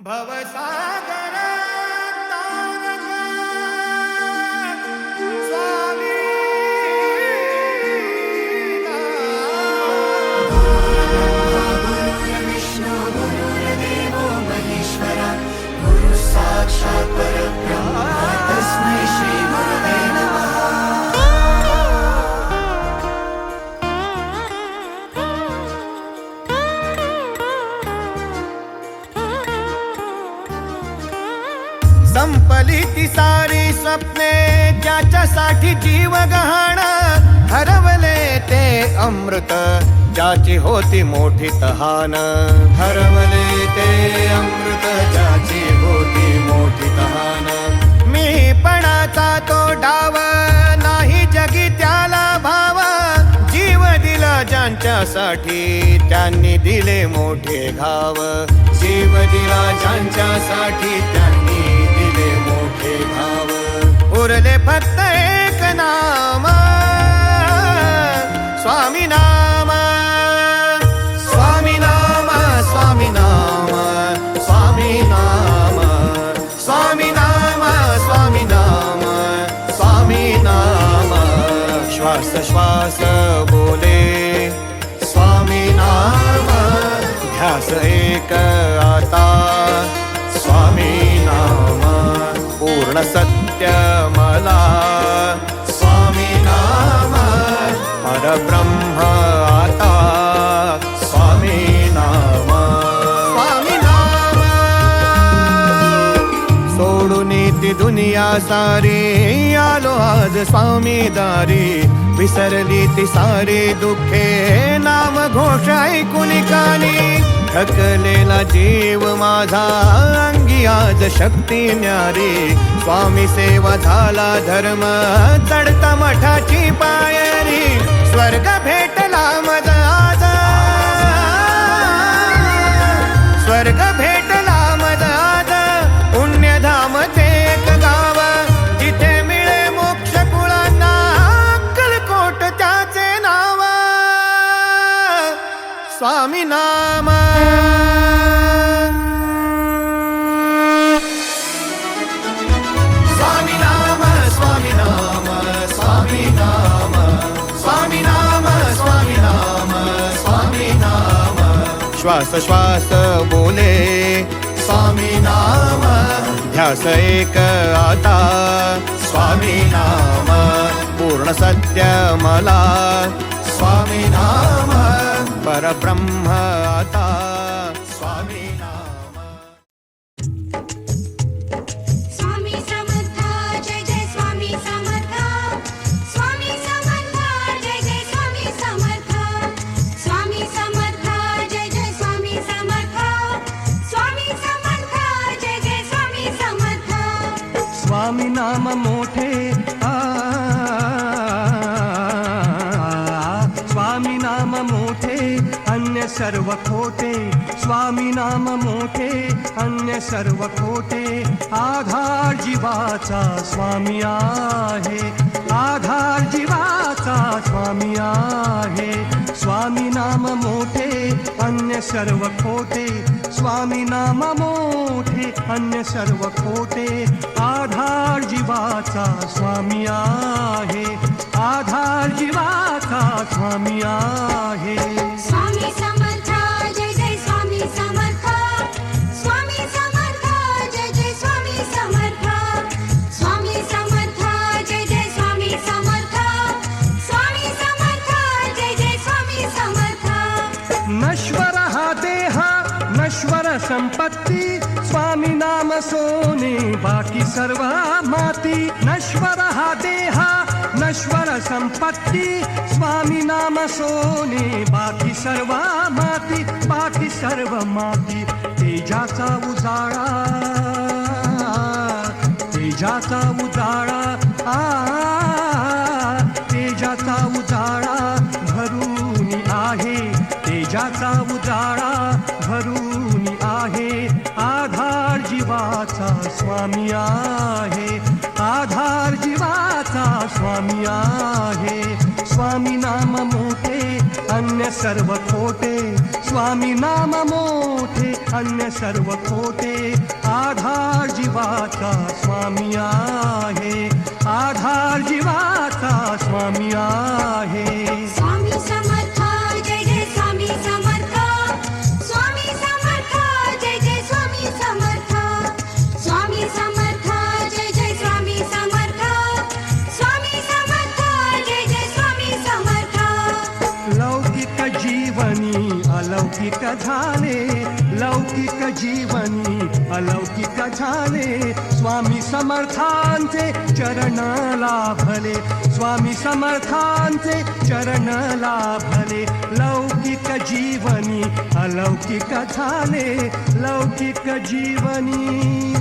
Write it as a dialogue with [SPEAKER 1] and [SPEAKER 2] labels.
[SPEAKER 1] भवसागर तारक स्वामी
[SPEAKER 2] विष्णु गुरुर्देवो महेश्वरा गुरु साक्षात् परब्रह्म तस्मै श्री गुरवे नमः।
[SPEAKER 1] संपली ती सारी स्वप्ने ज्याच्यासाठी जीव गहाण हरवले ते अमृत ज्याची होती मोठी तहान हरवले ते अमृत ज्याची होती मोठी तहान मीपणाचा तो डाव नाही जगी त्याला भाव जीव दिला ज्यांच्यासाठी त्यांनी दिले मोठे घाव जीव दिला ज्यांच्यासाठी त्यांनी दिले मोठे घाव उरले फक्त एक नाम स्वामी नाम स्वामी नाम स्वामी नाम स्वामी नाम स्वामी नाम स्वामी नाम स्वामी नाम श्वास श्वास बोले स्वामी नाम ध्यास एक आता स्वामी नाम पूर्ण सत्य मला स्वामी नाम परब्रह्म आता स्वामी नाम स्वामी नाम सोडून ती दुनिया सारी आलो आज स्वामी दारी विसरली ती सारी दुःखे नाम घोष ऐकून कानी थकलेला जीव माझा अंगी आज शक्ती न्यारी स्वामी सेवा झाला धर्म चढता मठाची पायरी स्वर्ग भेटला मज आज स्वर्ग भेटला मज आज पुण्यधाम ते एक गाव जिथे मिळे मोक्ष कुळांना अक्कलकोट त्याचे नाव स्वामी नाम स्वामी नाम स्वामी नाम स्वामी नाम स्वामी नाम स्वामी नाम स्वामी नाम श्वास श्वास बोले स्वामी नाम ध्यास एक आता स्वामी नाम पूर्ण सत्य मला स्वामी नाम परब्रह्म आता स्वामी नाम
[SPEAKER 3] स्वामी समर्थ जय जय स्वामी समर्थ स्वामी समर्थ जय जय स्वामी समर्थ स्वामी समर्थ जय जय स्वामी समर्थ स्वामी समर्थ जय जय स्वामी समर्थ
[SPEAKER 4] स्वामी नाम मोठे स्वामी नाम मोठे अन्य सर्व खोटे स्वामी नाम मोठे अन्य सर्व खोटे आधार जीवाचा स्वामी आहे आधार जीवाचा स्वामी आहे स्वामी नाम मोठे अन्य सर्व खोटे स्वामी नाम मोठे अन्य सर्व खोटे आधार जीवाचा स्वामी आहे आधार जीवाचा स्वामी आहे
[SPEAKER 3] स्वामी समर्थ जय जय स्वामी समर्थ स्वामी समर्थ जय जय स्वामी समर्थ स्वामी समर्थ जय जय स्वामी समर्थ स्वामी समर्थ जय जय स्वामी समर्थ
[SPEAKER 4] नश्वर हा देह नश्वर संपत्ती स्वामी नाम सोने बाकी सर्व माती नश्वर हा देह नश्वर संपत्ती स्वामी नाम सोने बाकी सर्व माती बाकी सर्व माती तेजाचा उजाळा तेजाचा उजाळा तेजाचा उजाळा भरून आहे तेजाचा उजाळा भरून आहे आधार जीवाचा स्वामी आहे आधार जीवाचा स्वामी आहे स्वामी नाम मोठे अन्य सर्व खोटे स्वामी नाम मोठे अन्य सर्व खोटे जीवाचा स्वामी आहे, आधार जीवाचा स्वामी आहे.
[SPEAKER 3] स्वामी समर्थ जय जय स्वामी समर्थ, स्वामी समर्थ जय जय स्वामी समर्थ, स्वामी समर्थ जय जय स्वामी समर्थ, स्वामी समर्थ जय जय स्वामी समर्थ.
[SPEAKER 4] लौकिक जीवनी अलौकिक झाले, लौकिक जीवनी अलौकिक झाले, स्वामी समर्थांचे चरण लाभले, स्वामी समर्थांचे चरण लाभले. लौकिक जीवनी अलौकिक झाले, लौकिक जीवनी